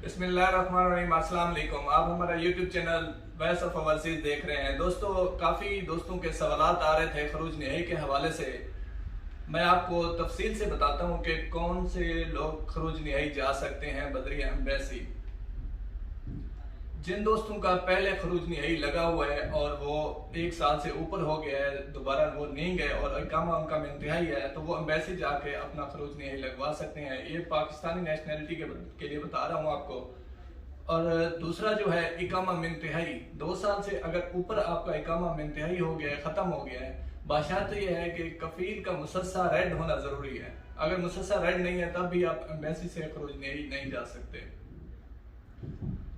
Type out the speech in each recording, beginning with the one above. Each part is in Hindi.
बिस्मिल्लाहिर्रहमानिर्रहीम, अस्सलाम वालेकुम। आप हमारा YouTube channel voice of overseas देख रहे हैं। दोस्तों, काफ़ी दोस्तों के सवालात आ रहे थे खरूज निहाई के हवाले से। मैं आपको तफसील से बताता हूँ कि कौन से लोग खरूज निहाई जा सकते हैं बदरिया एम्बेसी। जिन दोस्तों का पहले खरूज निहाई लगा हुआ है और वो 1 साल से ऊपर हो गया है, दोबारा वो नहीं गए और इकामा उनका में इंतहाई है, तो वो एम्बेसी जाके अपना खरूज निहाई लगवा सकते हैं। ये पाकिस्तानी नेशनैलिटी के लिए बता रहा हूँ आपको। और दूसरा जो है इकामा में इंतहाई, 2 साल से अगर ऊपर आपका इकामा में इंतहाई हो गया है, ख़त्म हो गया है, बाशर्त ये है कि कफील का मुसस्सा रेड होना ज़रूरी है। अगर मुसस्सा रेड नहीं है तब भी आप एम्बेसी से खरूज निहाई नहीं जा सकते।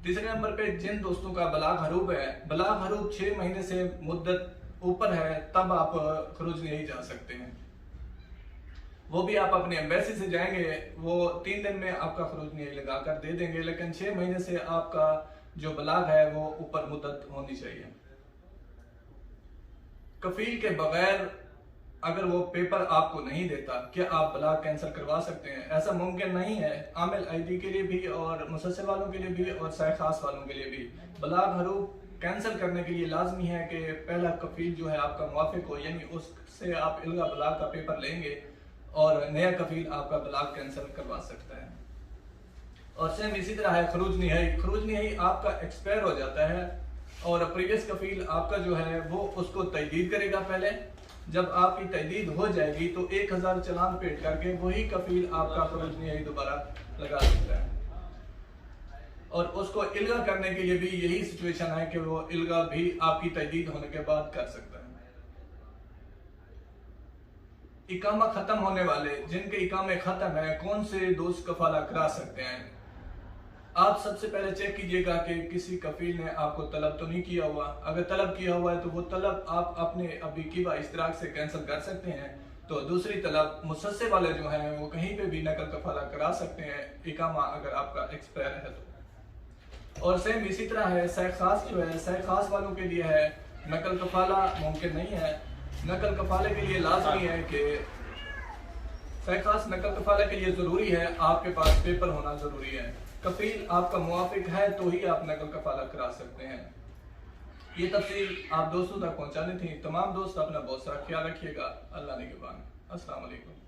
तीसरे नंबर पे जिन दोस्तों का बलाग हरूब है, बलाग हरूब 6 महीने से मुद्दत ऊपर है, तब आप खरूज नहीं जा सकते हैं। वो भी आप अपने एम्बेसी से जाएंगे, वो 3 दिन में आपका खरूज नहीं लगा कर दे देंगे, लेकिन 6 महीने से आपका जो बलाग है वो ऊपर मुद्दत होनी चाहिए। कफील के बगैर अगर वो पेपर आपको नहीं देता, क्या आप बलाग कैंसिल करवा सकते हैं? ऐसा मुमकिन नहीं है। आमिल आईडी के लिए भी और मुसस्सिल वालों के लिए भी और साय खास वालों के लिए भी बलाग हरूब कैंसिल करने के लिए लाजमी है कि पहला कफील जो है आपका मुवाफिक हो, यानी उससे आप इल्गा बलाग का पेपर लेंगे और नया कफील आपका बलाग कैंसिल करवा सकता है। और सेम इसी तरह है खरूज निहाई। खरूज निहाई आपका एक्सपायर हो जाता है और प्रीवियस कफील आपका जो है वो उसको तजदीद करेगा। पहले जब आपकी तजदीद हो जाएगी तो 1000 चालान पेड करके वही कफील आपका खरूज निहाई दोबारा लगा सकता है। और उसको इल्गा करने के लिए भी यही सिचुएशन है कि वो इल्गा भी आपकी तजदीद होने के बाद कर सकता है। इकामा खत्म होने वाले, जिनके इकामे खत्म है, कौन से दोस्त कफाला करा सकते हैं? आप सबसे पहले चेक कीजिएगा कि किसी कफील ने आपको तलब तो नहीं किया हुआ। अगर तलब किया हुआ है तो वो तलब आप अपने अभी किबा इश्तराक से कैंसिल कर सकते हैं। तो दूसरी तलब मुसस्से वाले जो हैं वो कहीं पे भी नकल कफाला करा सकते हैं, इकामा अगर आपका एक्सपायर है तो। और सेम इसी तरह है सह खास जो है, सह खास वालों के लिए है नकल कफाला मुमकिन नहीं है। नकल कफाले के लिए लाजमी है कि सह खास नकल कफाले के लिए ज़रूरी है आपके पास पेपर होना ज़रूरी है। कफील आपका मुवाफिक है तो ही आप नकल कफाला करा सकते हैं। ये तफसील आप दोस्तों तक पहुंचानी थी। तमाम दोस्त अपना बहुत सारा ख्याल रखिएगा। अल्लाह निगहबान। अस्सलाम वालेकुम।